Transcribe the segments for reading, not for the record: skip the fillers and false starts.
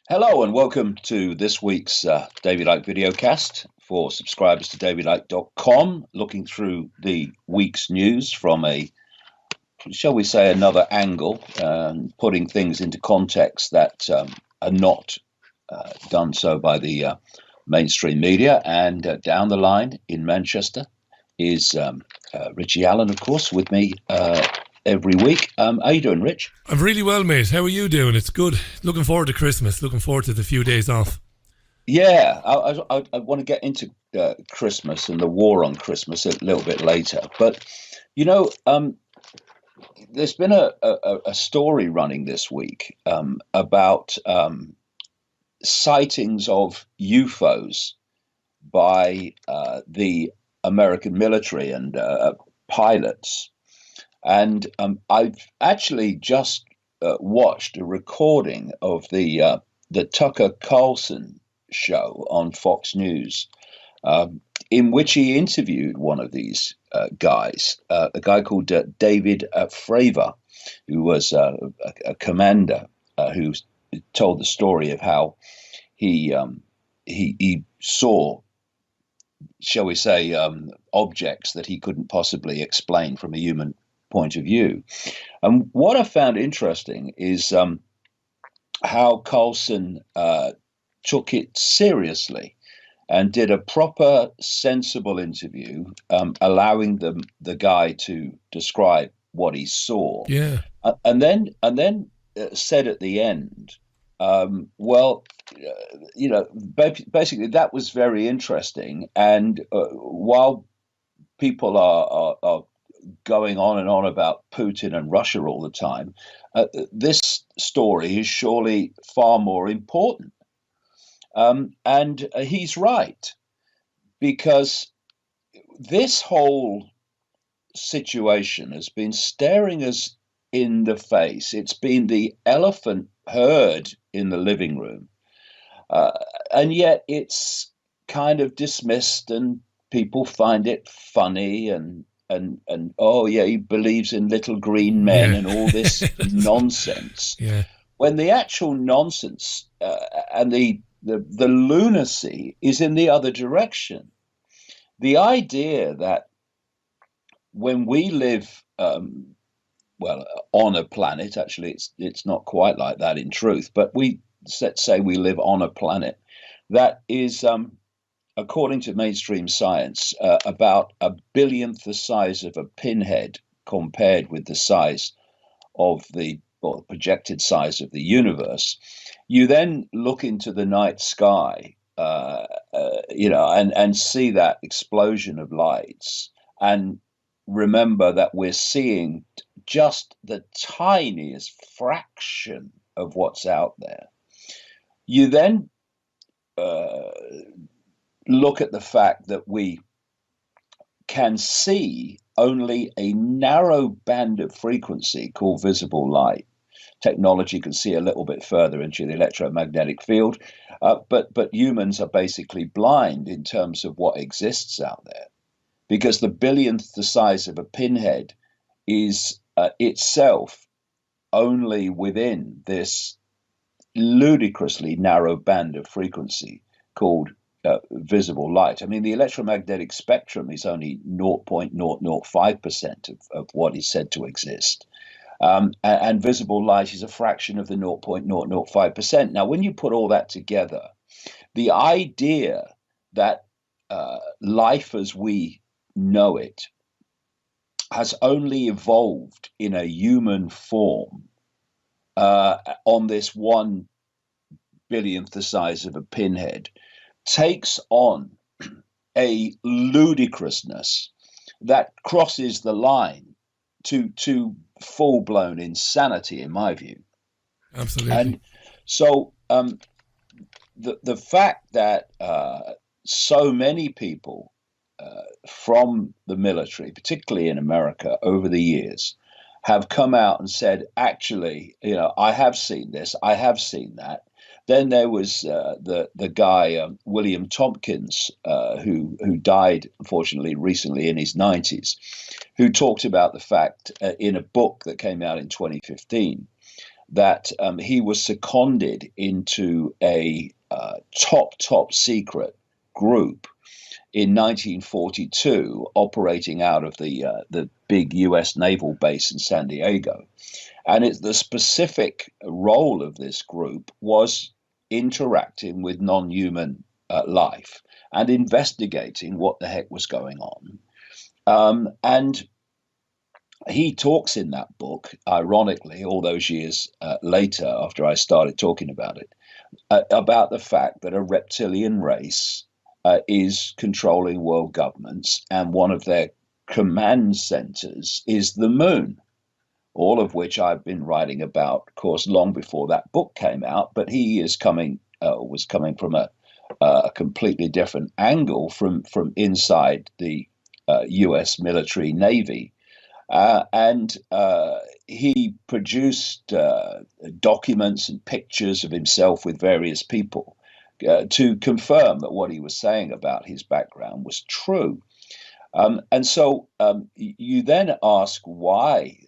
Hello and welcome to this week's David Icke videocast for subscribers to davidicke.com, looking through the week's news from shall we say, another angle, putting things into context that are not done so by the mainstream media. And down the line in Manchester is Richie Allen, of course, with me every week. How are you doing, Rich? I'm really well, mate. How are you doing? It's good. Looking forward to Christmas. Looking forward to the few days off. Yeah, I want to get into Christmas and the war on Christmas a little bit later. But, you know, there's been a story running this week about sightings of UFOs by the American military and pilots. And I've actually just watched a recording of the Tucker Carlson show on Fox News, in which he interviewed one of these guys, a guy called David Fravor, who was a commander who told the story of how he saw, shall we say, objects that he couldn't possibly explain from a human point of view. And what I found interesting is how Carlson took it seriously and did a proper, sensible interview, allowing the guy to describe what he saw. Yeah. And then said at the end, well, basically that was very interesting. And while people are going on and on about Putin and Russia all the time, this story is surely far more important. And he's right, because this whole situation has been staring us in the face. It's been the elephant herd in the living room. And yet it's kind of dismissed, and people find it funny, and oh yeah, he believes in little green men Yeah. and all this nonsense, Yeah. when the actual nonsense and the lunacy is in the other direction. The idea that when we live, well, on a planet, actually, it's not quite like that in truth, but let's say we live on a planet that is, according to mainstream science, about a billionth the size of a pinhead compared with the size of the projected size of the universe. You then look into the night sky, and see that explosion of lights, and remember that we're seeing just the tiniest fraction of what's out there. You then uh, look at the fact that we can see only a narrow band of frequency called visible light. Technology can see a little bit further into the electromagnetic field, but humans are basically blind in terms of what exists out there, because the billionth the size of a pinhead is itself only within this ludicrously narrow band of frequency called visible light. I mean, the electromagnetic spectrum is only 0.005% of what is said to exist. And visible light is a fraction of the 0.005%. Now, when you put all that together, the idea that life as we know it has only evolved in a human form on this 1 billionth the size of a pinhead takes on a ludicrousness that crosses the line to full blown insanity, in my view. Absolutely. And so the fact that so many people from the military, particularly in America, over the years, have come out and said, actually, I have seen this, I have seen that. Then there was the guy William Tompkins, who died unfortunately recently in his 90s, who talked about the fact in a book that came out in 2015 that he was seconded into a top secret group in 1942, operating out of the big U.S. naval base in San Diego. And the specific role of this group was interacting with non-human life and investigating what the heck was going on. And he talks in that book, ironically, all those years later, after I started talking about it, about the fact that a reptilian race is controlling world governments, and one of their command centers is the moon, all of which I've been writing about, of course, long before that book came out. But he was coming from a completely different angle from inside the U.S. military navy. And he produced documents and pictures of himself with various people to confirm that what he was saying about his background was true. And so you then ask why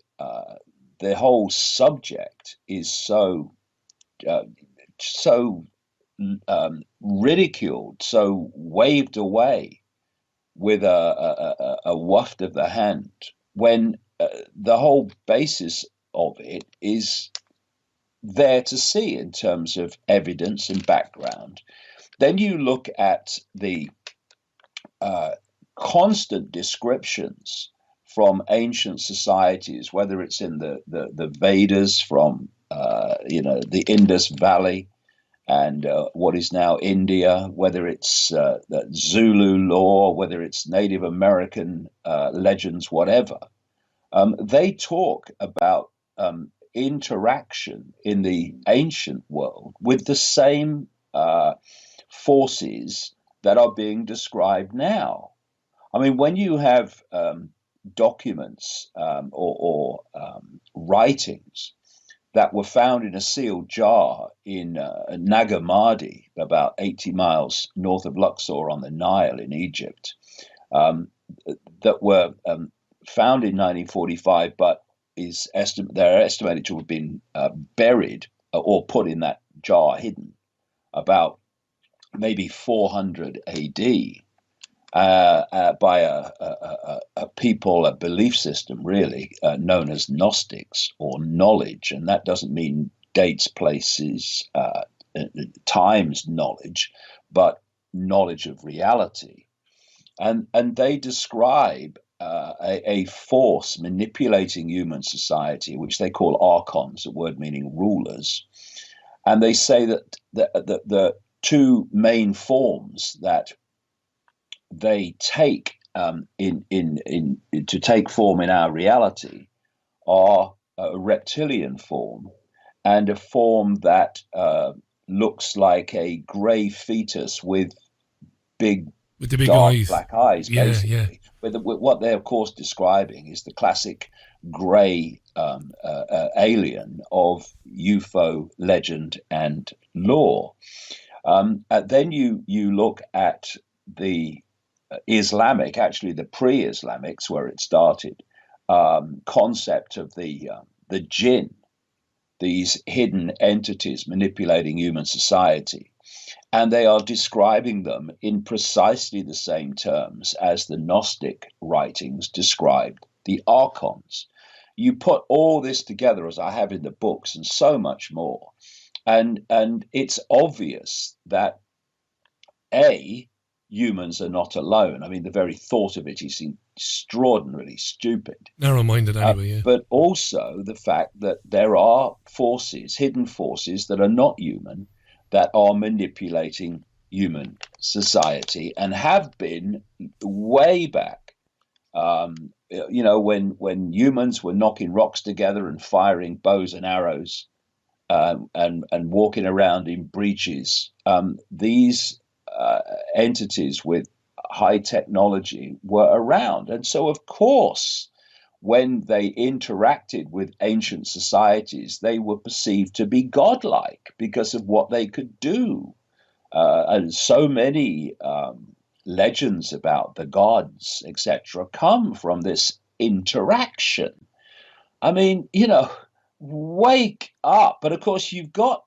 the whole subject is so ridiculed, so waved away with a waft of the hand, when the whole basis of it is there to see in terms of evidence and background. Then you look at the constant descriptions from ancient societies, whether it's in the Vedas from the Indus Valley and what is now India, whether it's the Zulu lore, whether it's Native American legends, whatever. They talk about interaction in the ancient world with the same forces that are being described now. I mean, when you have documents or writings that were found in a sealed jar in Nagamadi, about 80 miles north of Luxor on the Nile in Egypt, that were found in 1945, but they're estimated to have been buried or put in that jar, hidden, about maybe 400 AD. By a people, a belief system, really, known as Gnostics or knowledge. And that doesn't mean dates, places, times knowledge, but knowledge of reality. And they describe a force manipulating human society, which they call archons, a word meaning rulers. And they say that the two main forms that they take to take form in our reality are a reptilian form and a form that looks like a grey fetus with the big dark eyes. Black eyes, basically. Yeah. But what they're of course describing is the classic grey alien of UFO legend and lore. Then you look at the Islamic, actually the pre-Islamics, where it started, concept of the jinn, these hidden entities manipulating human society. And they are describing them in precisely the same terms as the Gnostic writings described the archons. You put all this together, as I have in the books, and so much more, and it's obvious that humans are not alone. I mean, the very thought of it is extraordinarily stupid. Narrow-minded anyway, yeah. But also the fact that there are forces, hidden forces that are not human, that are manipulating human society and have been way back. When humans were knocking rocks together and firing bows and arrows and walking around in breeches, these entities with high technology were around. And so, of course, when they interacted with ancient societies, they were perceived to be godlike because of what they could do. And so many legends about the gods, etc., come from this interaction. I mean, wake up. But of course, you've got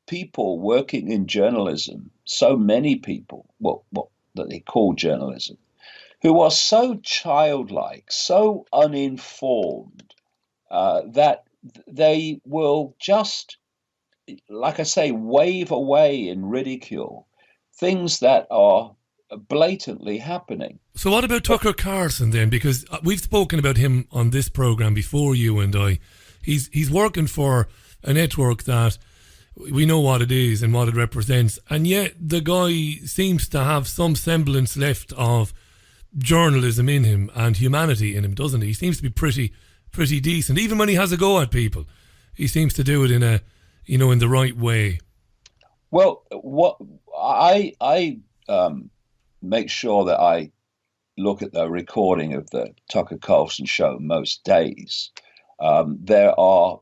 people working in journalism, so many people, what that they call journalism, who are so childlike, so uninformed, that they will just, like I say, wave away in ridicule things that are blatantly happening. So what about Tucker Carlson then? Because we've spoken about him on this program before, you and I. He's working for a network that we know what it is and what it represents, and yet the guy seems to have some semblance left of journalism in him and humanity in him, doesn't he? He seems to be pretty decent, even when he has a go at people. He seems to do it in a, in the right way. Well, what I make sure that I look at the recording of the Tucker Carlson show most days. There are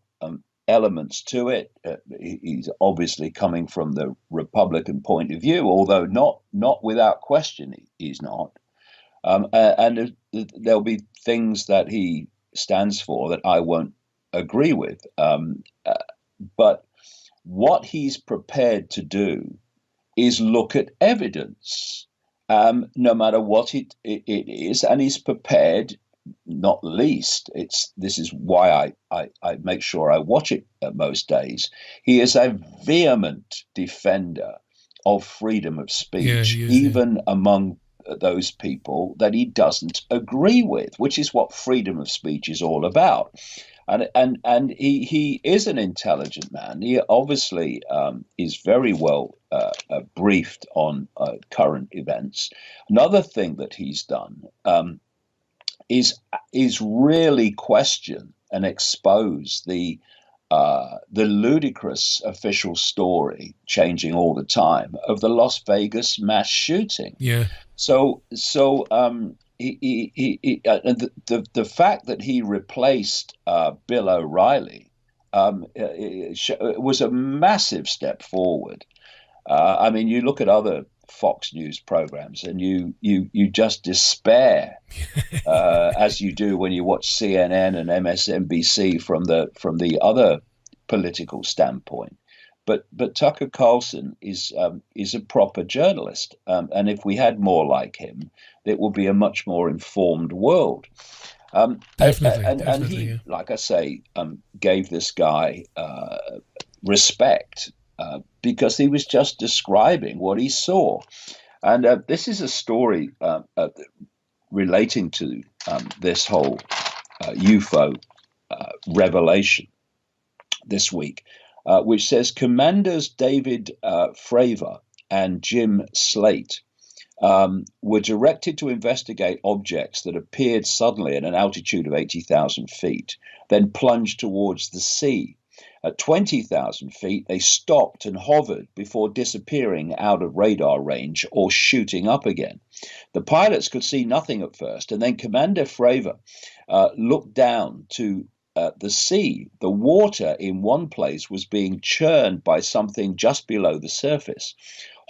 elements to it. He's obviously coming from the Republican point of view, although not without question he's not. And there'll be things that he stands for that I won't agree with. But what he's prepared to do is look at evidence, no matter what it is, and he's prepared. Not least, this is why I make sure I watch it most days. He is a vehement defender of freedom of speech, even among those people that he doesn't agree with, which is what freedom of speech is all about. And he is an intelligent man. He obviously is very well briefed on current events. Another thing that he's done is really question and expose the ludicrous official story, changing all the time, of the Las Vegas mass shooting. Yeah. So the fact that he replaced Bill O'Reilly was a massive step forward. I mean, you look at other Fox News programs and you just despair, as you do when you watch CNN and MSNBC from the other political standpoint. But Tucker Carlson is a proper journalist, and if we had more like him, it would be a much more informed world. Definitely, and he, like I say, gave this guy respect because he was just describing what he saw. And this is a story relating to this whole UFO revelation this week, which says Commanders David Fravor and Jim Slate were directed to investigate objects that appeared suddenly at an altitude of 80,000 feet, then plunged towards the sea. At 20,000 feet, they stopped and hovered before disappearing out of radar range or shooting up again. The pilots could see nothing at first, and then Commander Fravor looked down to the sea. The water in one place was being churned by something just below the surface.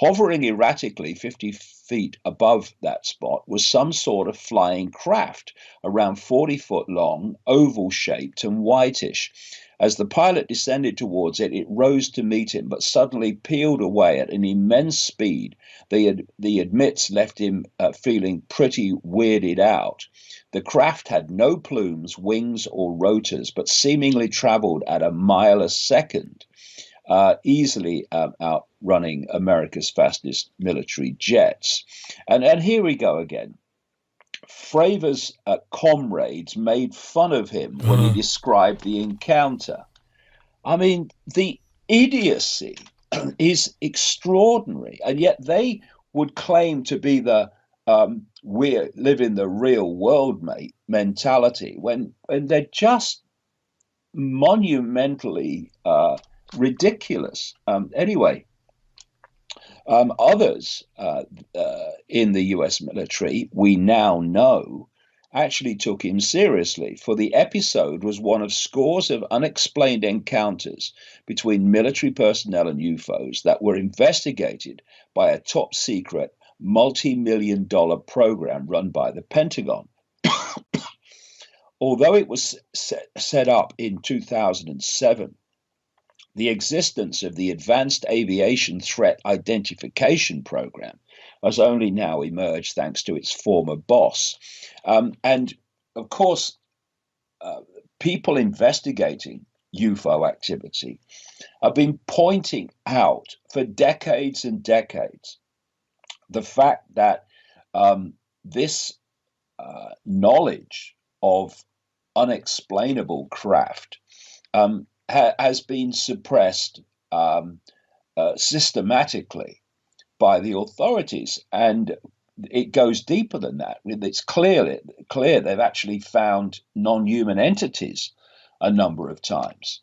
Hovering erratically 50 feet above that spot was some sort of flying craft, around 40 foot long, oval shaped and whitish. As the pilot descended towards it, it rose to meet him, but suddenly peeled away at an immense speed. The admits left him feeling pretty weirded out. The craft had no plumes, wings, or rotors, but seemingly traveled at a mile a second, easily outrunning America's fastest military jets. And here we go again. Fravor's comrades made fun of him when he described the encounter. I mean, the idiocy is extraordinary, and yet they would claim to be the we live in the real world, mate, mentality when they're just monumentally ridiculous. Anyway. Others in the US military, we now know, actually took him seriously, for the episode was one of scores of unexplained encounters between military personnel and UFOs that were investigated by a top secret multi-million-dollar program run by the Pentagon. although it was set up in 2007, the existence of the Advanced Aviation Threat Identification Program has only now emerged thanks to its former boss. And of course, people investigating UFO activity have been pointing out for decades and decades the fact that this knowledge of unexplainable craft has been suppressed systematically by the authorities, and it goes deeper than that. It's clear they've actually found non-human entities a number of times.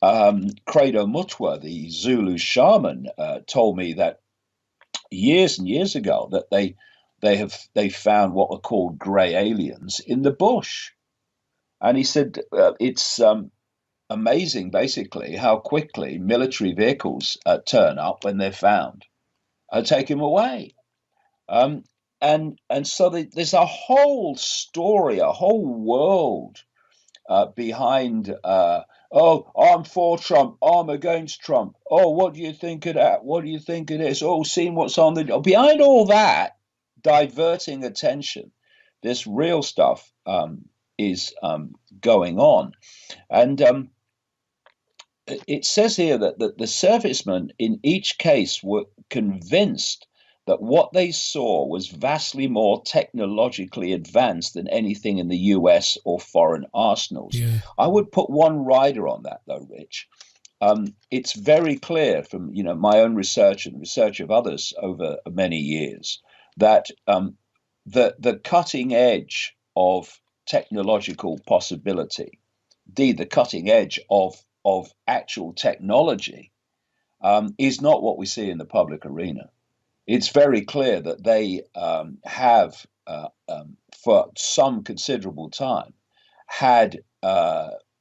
Credo Mutwa, the Zulu shaman, told me that years and years ago that they found what were called grey aliens in the bush, and he said it's amazing, basically, how quickly military vehicles turn up when they're found, take them away. And so there's a whole story, a whole world behind. Oh, I'm for Trump. I'm against Trump. Oh, what do you think of that? What do you think of this? Oh, seeing what's on the behind all that, diverting attention. This real stuff is going on, and it says here that the servicemen in each case were convinced that what they saw was vastly more technologically advanced than anything in the US or foreign arsenals. Yeah. I would put one rider on that, though, Rich. It's very clear from my own research and the research of others over many years that the cutting edge of technological possibility, indeed the cutting edge of actual technology, is not what we see in the public arena. It's very clear that they have, for some considerable time, had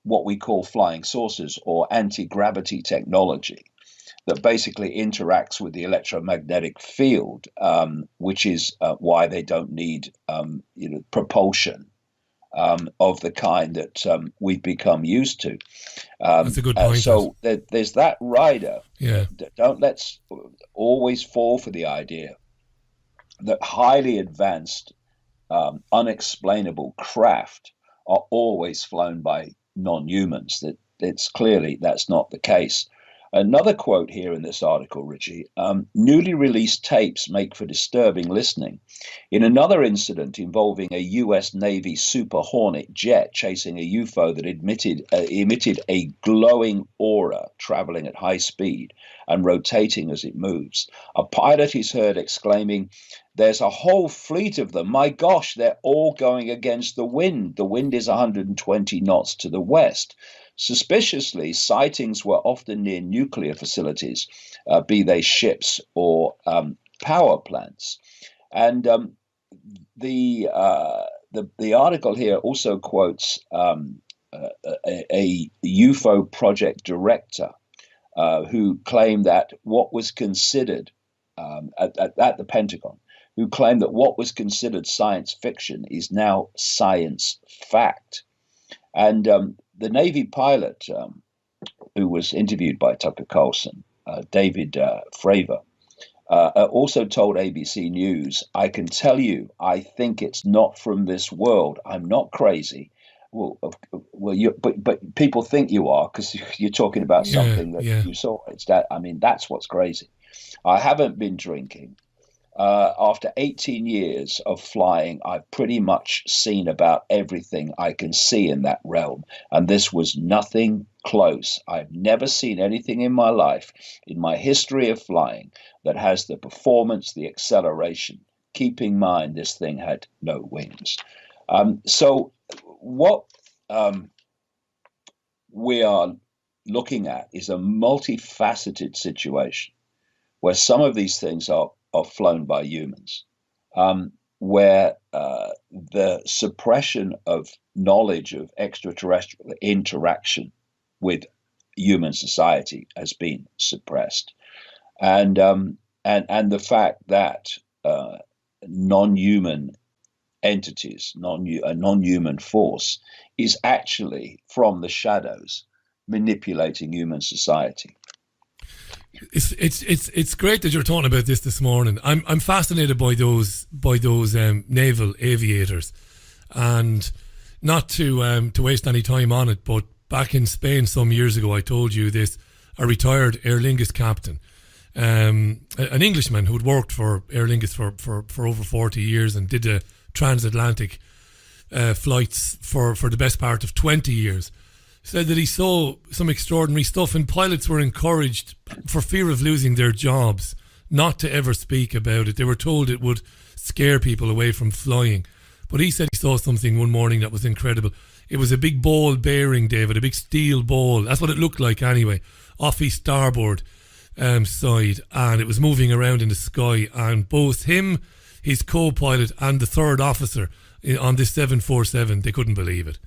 what we call flying saucers or anti-gravity technology that basically interacts with the electromagnetic field, which is why they don't need propulsion of the kind that we've become used to. That's a good point. So there's that rider. Yeah. Let's always fall for the idea that highly advanced, unexplainable craft are always flown by non-humans. That's not the case. Another quote here in this article, Richie, newly released tapes make for disturbing listening. In another incident involving a US Navy Super Hornet jet chasing a UFO that emitted a glowing aura traveling at high speed and rotating as it moves, a pilot is heard exclaiming, "There's a whole fleet of them. My gosh, they're all going against the wind. The wind is 120 knots to the west." Suspiciously, sightings were often near nuclear facilities, be they ships or power plants. And the article here also quotes a UFO project director who claimed that what was considered at the Pentagon, who claimed that what was considered science fiction is now science fact. And the Navy pilot who was interviewed by Tucker Carlson, David Fravor, also told ABC News, "I can tell you, I think it's not from this world. I'm not crazy." But people think you are because you're talking about something that you saw. That's what's crazy. I haven't been drinking. After 18 years of flying, I've pretty much seen about everything I can see in that realm, and this was nothing close. I've never seen anything in my life, in my history of flying, that has the performance, the acceleration. Keep in mind, this thing had no wings. So what we are looking at is a multifaceted situation where some of these things are flown by humans, where the suppression of knowledge of extraterrestrial interaction with human society has been suppressed, and the fact that non-human entities, a non-human force, is actually from the shadows manipulating human society. It's great that you're talking about this morning. I'm fascinated by those naval aviators, and not to waste any time on it, but back in Spain some years ago, I told you this. A retired Aer Lingus captain, an Englishman who'd worked for Aer Lingus for over 40 years and did the transatlantic flights for the best part of 20 years, said that he saw some extraordinary stuff, and pilots were encouraged, for fear of losing their jobs, not to ever speak about it. They were told it would scare people away from flying. But he said he saw something one morning that was incredible. It was a big ball bearing, David, a big steel ball. That's what it looked like anyway, off his starboard side, and it was moving around in the sky, and both him, his co-pilot, and the third officer on this 747, they couldn't believe it.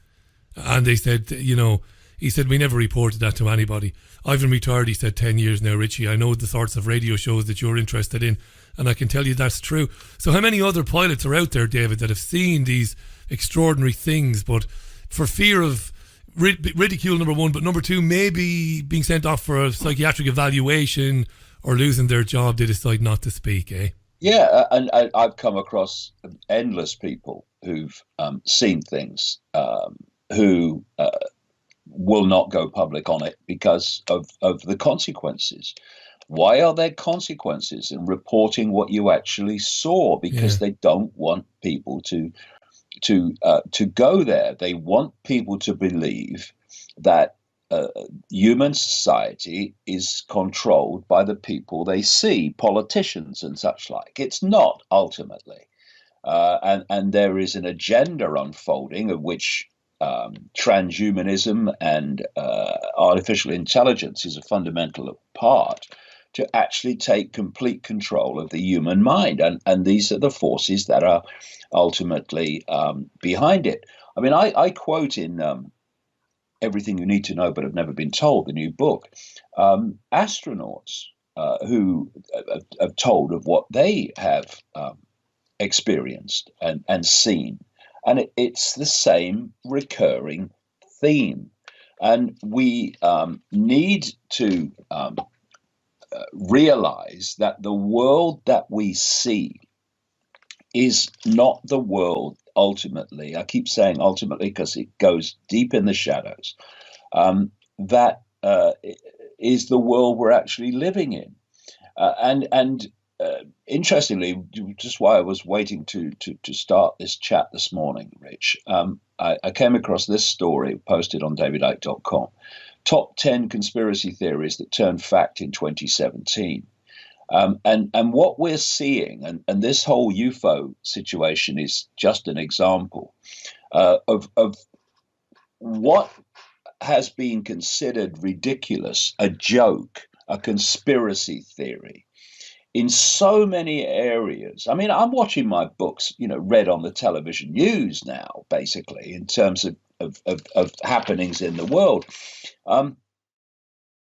And they said, he said, we never reported that to anybody. I've been retired, he said, 10 years now, Richie. I know the sorts of radio shows that you're interested in, and I can tell you that's true. So how many other pilots are out there, David, that have seen these extraordinary things, but for fear of ridicule, number one, but number two, maybe being sent off for a psychiatric evaluation or losing their job, they decide not to speak, eh? Yeah, and I've come across endless people who've seen things, who will not go public on it because of the consequences. Why are there consequences in reporting what you actually saw? Because they don't want people to go there. They want people to believe that human society is controlled by the people they see, politicians and such like. It's not, ultimately. And there is an agenda unfolding of which transhumanism and artificial intelligence is a fundamental part, to actually take complete control of the human mind. And these are the forces that are ultimately behind it. I mean, I quote in Everything You Need to Know But Have Never Been Told, the new book, astronauts who have told of what they have experienced and seen. And it's the same recurring theme. And we need to realize that the world that we see is not the world ultimately. I keep saying ultimately because it goes deep in the shadows. That is the world we're actually living in. And interestingly, just why I was waiting to start this chat this morning, Rich, I came across this story posted on davidicke.com. Top 10 conspiracy theories that turned fact in 2017. And what we're seeing, and this whole UFO situation is just an example of what has been considered ridiculous, a joke, a conspiracy theory in so many areas. I mean, I'm watching my books, read on the television news now, basically, in terms of happenings in the world.